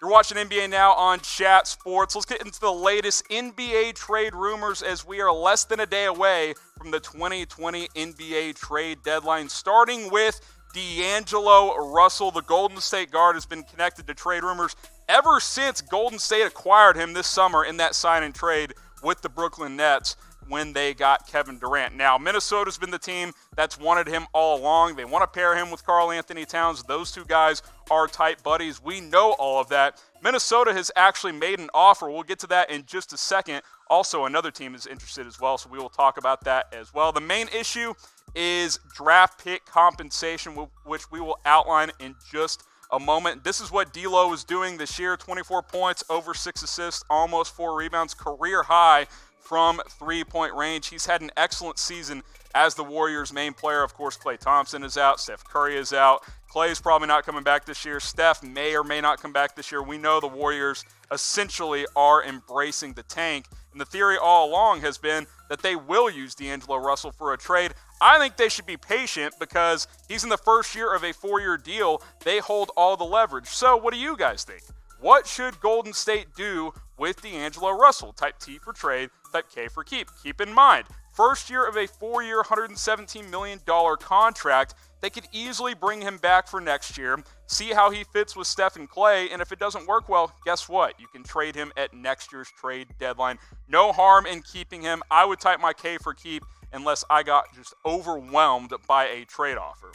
You're watching NBA Now on Chat Sports. Let's get into the latest NBA trade rumors as we are less than a day away from the 2020 NBA trade deadline, starting with D'Angelo Russell. The Golden State guard has been connected to trade rumors ever since Golden State acquired him this summer in that sign and trade with the Brooklyn Nets when they got Kevin Durant. Now, Minnesota's been the team that's wanted him all along. They want to pair him with Karl Anthony Towns. Those two guys are tight buddies. We know all of that. Minnesota has actually made an offer. We'll get to that in just a second. Also, another team is interested as well, so we will talk about that as well. The main issue is draft pick compensation, which we will outline in just a moment. This is what D'Lo is doing this year: 24 points, over 6 assists, almost 4 rebounds, career high from three-point range. He's had an excellent season as the Warriors' main player. Of course, Klay Thompson is out. Steph Curry is out. Klay's probably not coming back this year. Steph may or may not come back this year. We know the Warriors essentially are embracing the tank. And the theory all along has been that they will use D'Angelo Russell for a trade. I think they should be patient because he's in the first year of a 4-year deal. They hold all the leverage. So what do you guys think? What should Golden State do with D'Angelo Russell? Type T for trade, type K for keep. Keep in mind, first year of a 4-year, $117 million contract. They could easily bring him back for next year, see how he fits with Steph and Klay, and if it doesn't work well, guess what? You can trade him at next year's trade deadline. No harm in keeping him. I would type my K for keep unless I got just overwhelmed by a trade offer.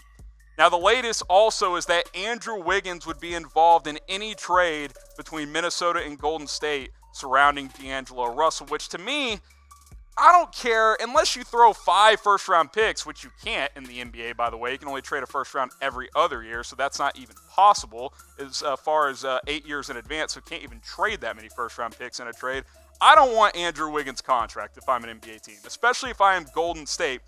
Now, the latest also is that Andrew Wiggins would be involved in any trade between Minnesota and Golden State surrounding D'Angelo Russell, which to me, I don't care unless you throw 5 first-round picks, which you can't in the NBA, by the way. You can only trade a first round every other year, so that's not even possible as far as 8 years in advance, so you can't even trade that many first-round picks in a trade. I don't want Andrew Wiggins' contract if I'm an NBA team, especially if I am Golden State.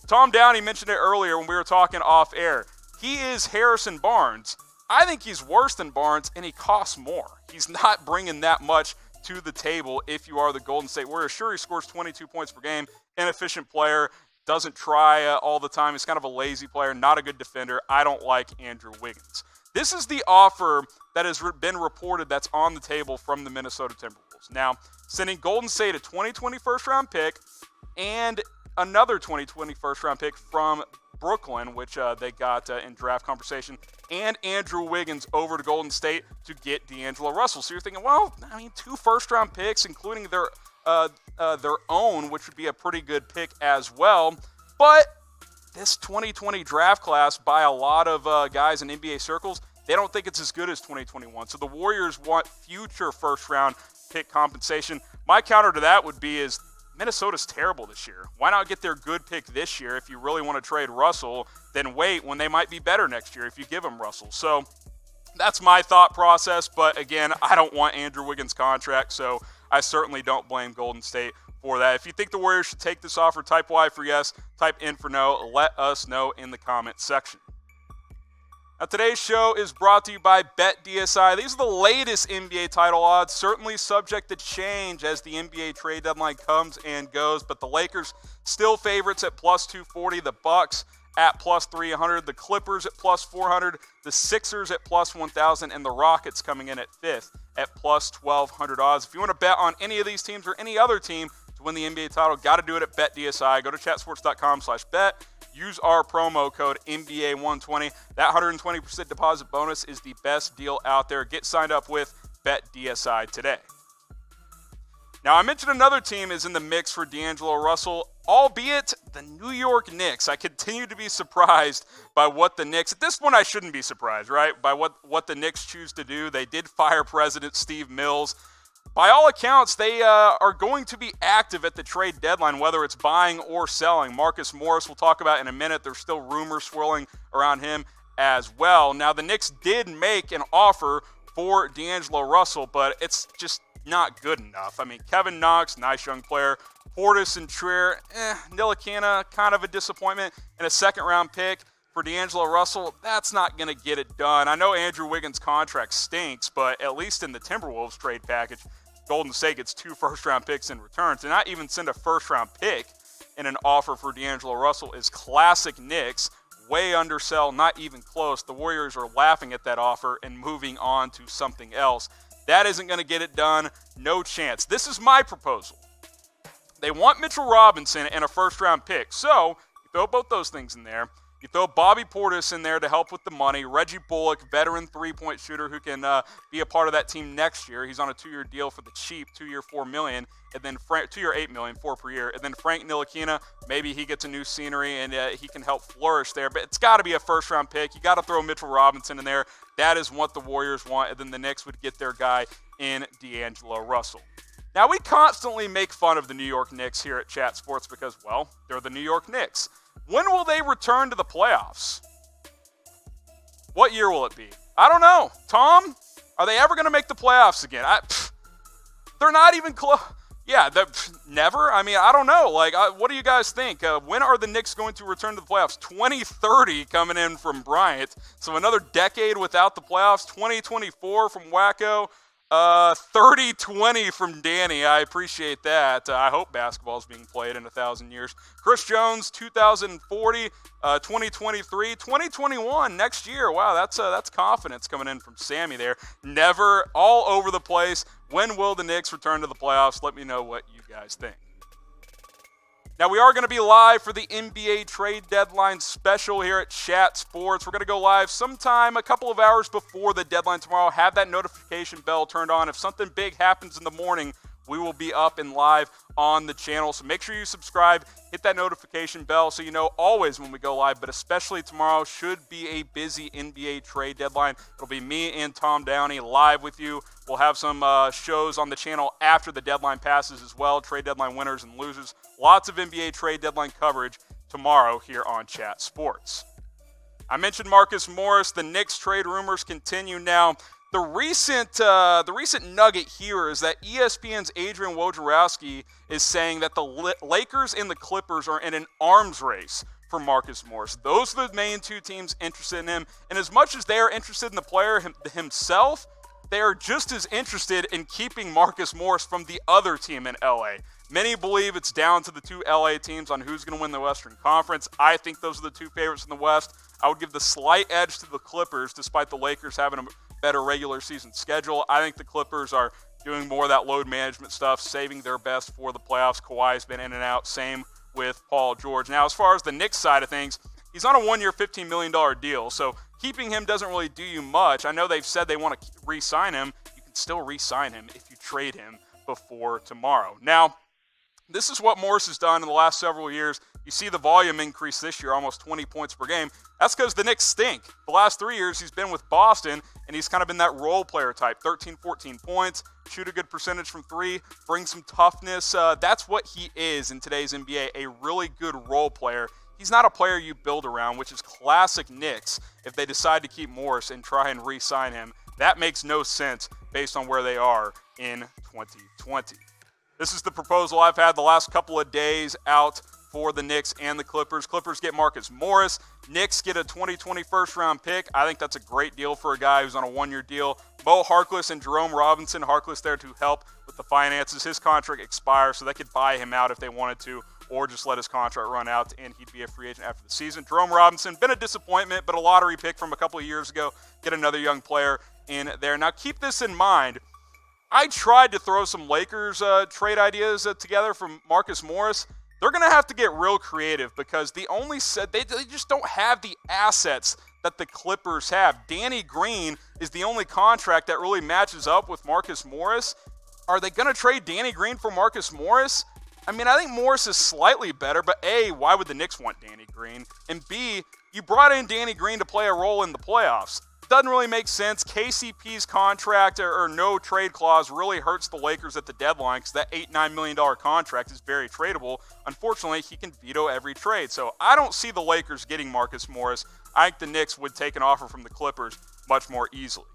Tom Downey mentioned it earlier when we were talking off air. He is Harrison Barnes. I think he's worse than Barnes, and he costs more. He's not bringing that much to the table if you are the Golden State Warriors. Sure, he scores 22 points per game, inefficient player, doesn't try all the time. He's kind of a lazy player, not a good defender. I don't like Andrew Wiggins. This is the offer that has been reported that's on the table from the Minnesota Timberwolves. Now, sending Golden State a 2020 first-round pick and another 2020 first-round pick from Brooklyn, which they got in draft conversation, and Andrew Wiggins over to Golden State to get D'Angelo Russell. So you're thinking, well, I mean, 2 first-round picks, including their own, which would be a pretty good pick as well. But this 2020 draft class, by a lot of guys in NBA circles, they don't think it's as good as 2021. So the Warriors want future first-round pick compensation. My counter to that would be is Minnesota's terrible this year. Why not get their good pick this year if you really want to trade Russell, then wait when they might be better next year if you give them Russell. So that's my thought process, but again, I don't want Andrew Wiggins' contract, so I certainly don't blame Golden State for that. If you think the Warriors should take this offer, type Y for yes, type N for no. Let us know in the comment section. Now, today's show is brought to you by BetDSI. These are the latest NBA title odds, certainly subject to change as the NBA trade deadline comes and goes, but the Lakers still favorites at plus 240, the Bucks at plus 300, the Clippers at plus 400, the Sixers at plus 1,000, and the Rockets coming in at 5th at plus 1,200 odds. If you want to bet on any of these teams or any other team to win the NBA title, got to do it at BetDSI. Go to chatsports.com/bet. Use our promo code NBA120. That 120% deposit bonus is the best deal out there. Get signed up with BetDSI today. Now, I mentioned another team is in the mix for D'Angelo Russell, albeit the New York Knicks. I continue to be surprised by what the Knicks, at this point I shouldn't be surprised, right, by what the Knicks choose to do. They did fire President Steve Mills. By all accounts, they are going to be active at the trade deadline, whether it's buying or selling. Marcus Morris, we'll talk about in a minute. There's still rumors swirling around him as well. Now, the Knicks did make an offer for D'Angelo Russell, but it's just not good enough. I mean, Kevin Knox, nice young player. Portis and Trier, Ntilikina, kind of a disappointment. And a second-round pick for D'Angelo Russell, that's not going to get it done. I know Andrew Wiggins' contract stinks, but at least in the Timberwolves trade package, Golden State gets 2 first-round picks in return. To not even send a first-round pick in an offer for D'Angelo Russell is classic Knicks. Way undersell, not even close. The Warriors are laughing at that offer and moving on to something else. That isn't going to get it done. No chance. This is my proposal. They want Mitchell Robinson and a first-round pick. So you throw both those things in there. You throw Bobby Portis in there to help with the money. Reggie Bullock, veteran three-point shooter who can be a part of that team next year. He's on a 2-year deal for the cheap, 2-year, $4 million, and then 2-year, $8 million, 4 per year. And then Frank Ntilikina, maybe he gets a new scenery and he can help flourish there. But it's got to be a first-round pick. You got to throw Mitchell Robinson in there. That is what the Warriors want. And then the Knicks would get their guy in D'Angelo Russell. Now, we constantly make fun of the New York Knicks here at Chat Sports because, well, they're the New York Knicks. When will they return to the playoffs? What year will it be? I don't know. Tom, are they ever going to make the playoffs again? They're not even close. Yeah, never. I mean, I don't know. Like, what do you guys think? When are the Knicks going to return to the playoffs? 2030 coming in from Bryant. So another decade without the playoffs. 2024 from Wacko. 30-20 from Danny. I appreciate that. I hope basketball is being played in 1,000 years. Chris Jones, 2040, 2023, 2021, next year. Wow, that's confidence coming in from Sammy there. Never, all over the place. When will the Knicks return to the playoffs? Let me know what you guys think. Now, we are going to be live for the NBA trade deadline special here at Chat Sports. We're going to go live sometime a couple of hours before the deadline tomorrow. Have that notification bell turned on. If something big happens in the morning, we will be up and live on the channel. So make sure you subscribe, hit that notification bell so you know always when we go live, but especially tomorrow should be a busy NBA trade deadline. It'll be me and Tom Downey live with you. We'll have some shows on the channel after the deadline passes as well, trade deadline winners and losers. Lots of NBA trade deadline coverage tomorrow here on Chat Sports. I mentioned Marcus Morris. The Knicks trade rumors continue now. The recent nugget here is that ESPN's Adrian Wojnarowski is saying that the Lakers and the Clippers are in an arms race for Marcus Morris. Those are the main two teams interested in him. And as much as they are interested in the player himself, they are just as interested in keeping Marcus Morris from the other team in LA. Many believe it's down to the two LA teams on who's going to win the Western Conference. I think those are the two favorites in the West. I would give the slight edge to the Clippers, despite the Lakers having a better regular season schedule. I think the Clippers are doing more of that load management stuff, saving their best for the playoffs. Kawhi's been in and out. Same with Paul George. Now, as far as the Knicks side of things, he's on a 1-year, $15 million deal, so keeping him doesn't really do you much. I know they've said they want to re-sign him. You can still re-sign him if you trade him before tomorrow. Now, this is what Morris has done in the last several years. You see the volume increase this year, almost 20 points per game. That's because the Knicks stink. The last 3 years, he's been with Boston, and he's kind of been that role player type. 13, 14 points, shoot a good percentage from three, bring some toughness. That's what he is in today's NBA, a really good role player. He's not a player you build around, which is classic Knicks if they decide to keep Morris and try and re-sign him. That makes no sense based on where they are in 2020. This is the proposal I've had the last couple of days out for the Knicks and the Clippers. Clippers get Marcus Morris. Knicks get a 2020 first-round pick. I think that's a great deal for a guy who's on a 1-year deal. Mo Harkless and Jerome Robinson. Harkless there to help with the finances. His contract expires, so they could buy him out if they wanted to, or just let his contract run out, and he'd be a free agent after the season. Jerome Robinson, been a disappointment, but a lottery pick from a couple of years ago. Get another young player in there. Now, keep this in mind. I tried to throw some Lakers trade ideas together from Marcus Morris. They're going to have to get real creative because they just don't have the assets that the Clippers have. Danny Green is the only contract that really matches up with Marcus Morris. Are they going to trade Danny Green for Marcus Morris? I mean, I think Morris is slightly better, but A, why would the Knicks want Danny Green? And B, you brought in Danny Green to play a role in the playoffs. Doesn't really make sense. KCP's contract or no trade clause really hurts the Lakers at the deadline because that $8-9 million contract is very tradable. Unfortunately, he can veto every trade. So I don't see the Lakers getting Marcus Morris. I think the Knicks would take an offer from the Clippers much more easily.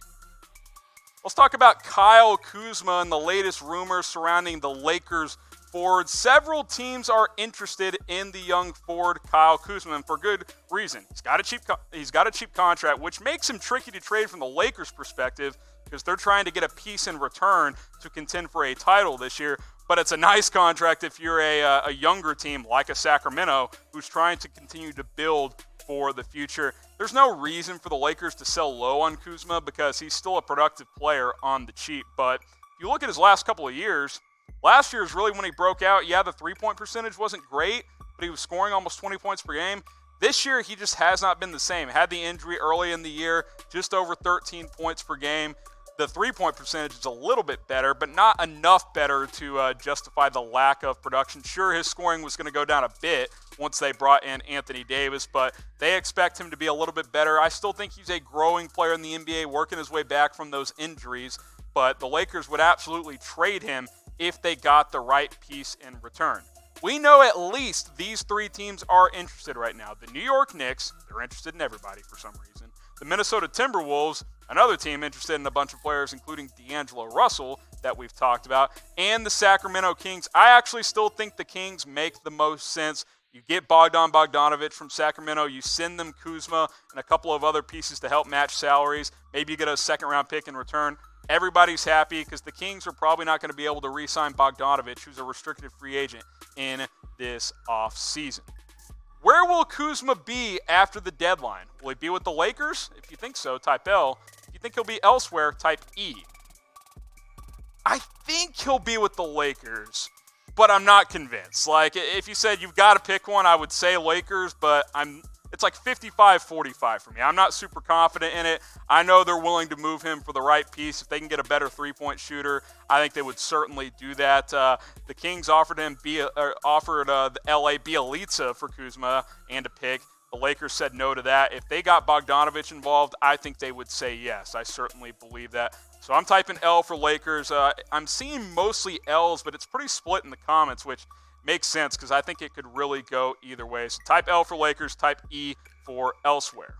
Let's talk about Kyle Kuzma and the latest rumors surrounding the Lakers forward. Several teams are interested in the young forward Kyle Kuzma, and for good reason. He's got a cheap contract, which makes him tricky to trade from the Lakers' perspective because they're trying to get a piece in return to contend for a title this year. But it's a nice contract if you're a younger team like a Sacramento who's trying to continue to build for the future. There's no reason for the Lakers to sell low on Kuzma because he's still a productive player on the cheap. But if you look at his last couple of years, last year is really when he broke out. Yeah, the three-point percentage wasn't great, but he was scoring almost 20 points per game. This year, he just has not been the same. Had the injury early in the year, just over 13 points per game. The three-point percentage is a little bit better, but not enough better to justify the lack of production. Sure, his scoring was going to go down a bit once they brought in Anthony Davis, but they expect him to be a little bit better. I still think he's a growing player in the NBA, working his way back from those injuries, but the Lakers would absolutely trade him if they got the right piece in return. We know at least these three teams are interested right now. The New York Knicks, they're interested in everybody for some reason. The Minnesota Timberwolves, another team interested in a bunch of players, including D'Angelo Russell, that we've talked about, and the Sacramento Kings. I actually still think the Kings make the most sense. You get Bogdanovic from Sacramento. You send them Kuzma and a couple of other pieces to help match salaries. Maybe you get a second-round pick in return. Everybody's happy because the Kings are probably not going to be able to re-sign Bogdanovic, who's a restricted free agent, in this offseason. Where will Kuzma be after the deadline? Will he be with the Lakers? If you think so, type L. If you think he'll be elsewhere, type E. I think he'll be with the Lakers, but I'm not convinced. Like, if you said you've got to pick one, I would say Lakers, but it's like 55-45 for me. I'm not super confident in it. I know they're willing to move him for the right piece. If they can get a better three-point shooter, I think they would certainly do that. The Kings offered the LA Bielitsa for Kuzma and a pick. The Lakers said no to that. If they got Bogdanovic involved, I think they would say yes. I certainly believe that. So I'm typing L for Lakers. I'm seeing mostly L's, but it's pretty split in the comments, which makes sense because I think it could really go either way. So type L for Lakers, type E for elsewhere.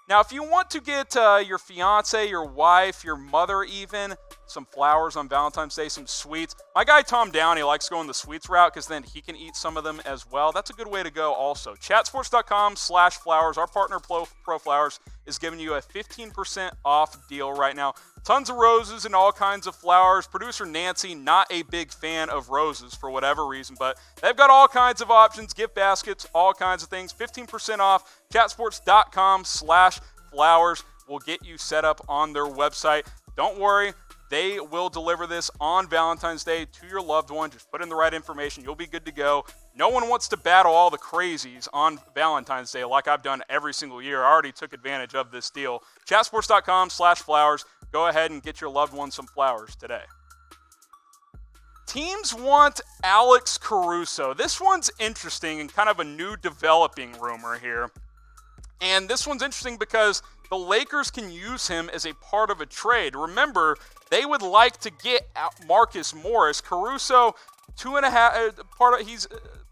Now, if you want to get your fiance, your wife, your mother even, some flowers on Valentine's Day, some sweets. My guy Tom Downey likes going the sweets route because then he can eat some of them as well. That's a good way to go also. Chatsports.com/flowers. Our partner Pro Flowers is giving you a 15% off deal right now. Tons of roses and all kinds of flowers. Producer Nancy, not a big fan of roses for whatever reason, but they've got all kinds of options, gift baskets, all kinds of things. 15% off. Chatsports.com/flowers will get you set up on their website. Don't worry. They will deliver this on Valentine's Day to your loved one. Just put in the right information. You'll be good to go. No one wants to battle all the crazies on Valentine's Day like I've done every single year. I already took advantage of this deal. Chatsports.com/flowers. Go ahead and get your loved one some flowers today. Teams want Alex Caruso. This one's interesting and kind of a new developing rumor here. And this one's interesting because the Lakers can use him as a part of a trade. Remember, they would like to get Marcus Morris. Caruso, he's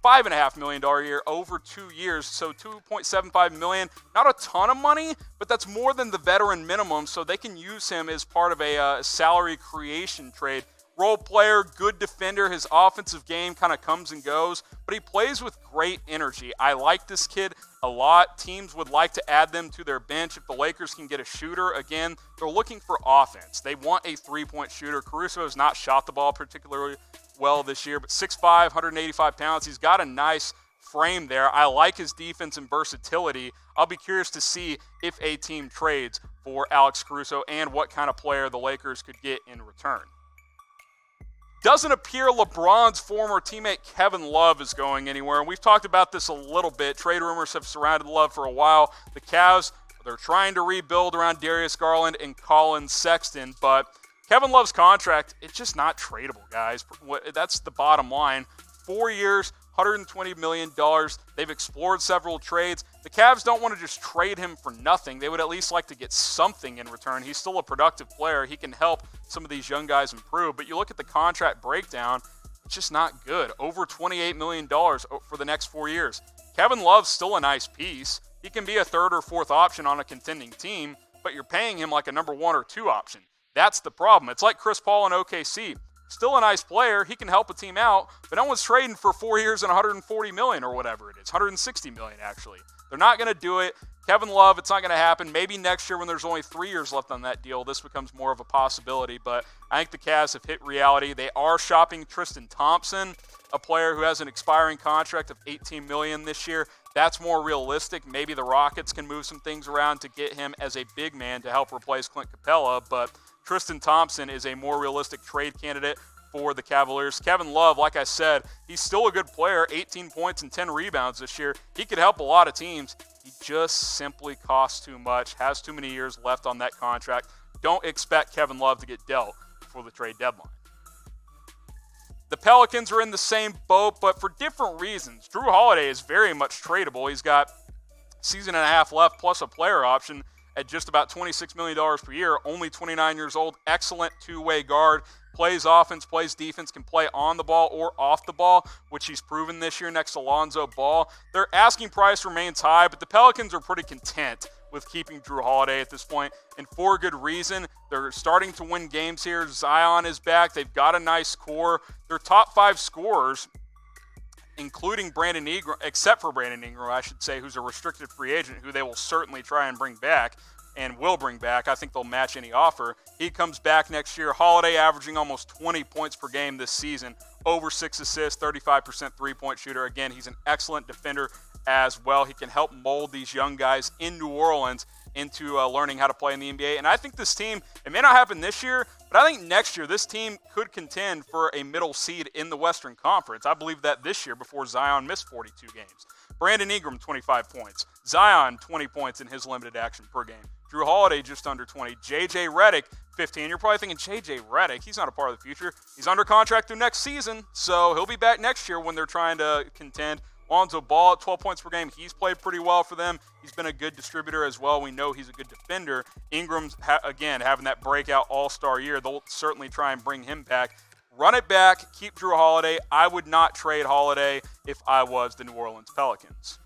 $5.5 million a year over 2 years, so $2.75 million. Not a ton of money, but that's more than the veteran minimum, so they can use him as part of a salary creation trade. Role player, good defender. His offensive game kind of comes and goes, but he plays with great energy. I like this kid a lot. Teams would like to add them to their bench. If the Lakers can get a shooter, again, they're looking for offense. They want a three-point shooter. Caruso has not shot the ball particularly well this year, but 6'5", 185 pounds. He's got a nice frame there. I like his defense and versatility. I'll be curious to see if a team trades for Alex Caruso and what kind of player the Lakers could get in return. Doesn't appear LeBron's former teammate Kevin Love is going anywhere. And we've talked about this a little bit. Trade rumors have surrounded Love for a while. The Cavs, they're trying to rebuild around Darius Garland and Colin Sexton. But Kevin Love's contract, it's just not tradable, guys. That's the bottom line. 4 years, $120 million. They've explored several trades. The Cavs don't want to just trade him for nothing. They would at least like to get something in return. He's still a productive player. He can help some of these young guys improve. But you look at the contract breakdown, it's just not good. Over $28 million for the next 4 years. Kevin Love's still a nice piece. He can be a third or fourth option on a contending team, but you're paying him like a number 1 or 2 option. That's the problem. It's like Chris Paul in OKC. Still a nice player. He can help a team out, but no one's trading for 4 years and $140 million or whatever it is. $160 million, actually. They're not going to do it. Kevin Love, it's not going to happen. Maybe next year when there's only 3 years left on that deal, this becomes more of a possibility. But I think the Cavs have hit reality. They are shopping Tristan Thompson, a player who has an expiring contract of $18 million this year. That's more realistic. Maybe the Rockets can move some things around to get him as a big man to help replace Clint Capela. But Tristan Thompson is a more realistic trade candidate for the Cavaliers. Kevin Love, like I said, he's still a good player, 18 points and 10 rebounds this year. He could help a lot of teams. He just simply costs too much, has too many years left on that contract. Don't expect Kevin Love to get dealt before the trade deadline. The Pelicans are in the same boat, but for different reasons. Drew Holiday is very much tradable. He's got a season and a half left plus a player option at just about $26 million per year, only 29 years old, excellent two-way guard, plays offense, plays defense, can play on the ball or off the ball, which he's proven this year next to Lonzo Ball. Their asking price remains high, but the Pelicans are pretty content with keeping Drew Holiday at this point, and for good reason. They're starting to win games here. Zion is back. They've got a nice core. Their top 5 scorers, including Brandon Ingram, except for Brandon Ingram, I should say, who's a restricted free agent, who they will certainly try and bring back and will bring back. I think they'll match any offer. He comes back next year. Holiday averaging almost 20 points per game this season, over 6 assists, 35% three-point shooter. Again, he's an excellent defender as well. He can help mold these young guys in New Orleans into learning how to play in the NBA. And I think this team, it may not happen this year, but I think next year this team could contend for a middle seed in the Western Conference. I believe that this year before Zion missed 42 games. Brandon Ingram, 25 points. Zion, 20 points in his limited action per game. Drew Holiday, just under 20. J.J. Redick, 15. You're probably thinking, J.J. Redick, he's not a part of the future. He's under contract through next season, so he'll be back next year when they're trying to contend. Lonzo Ball at 12 points per game. He's played pretty well for them. He's been a good distributor as well. We know he's a good defender. Ingram's, again, having that breakout all-star year. They'll certainly try and bring him back. Run it back. Keep Drew Holiday. I would not trade Holiday if I was the New Orleans Pelicans.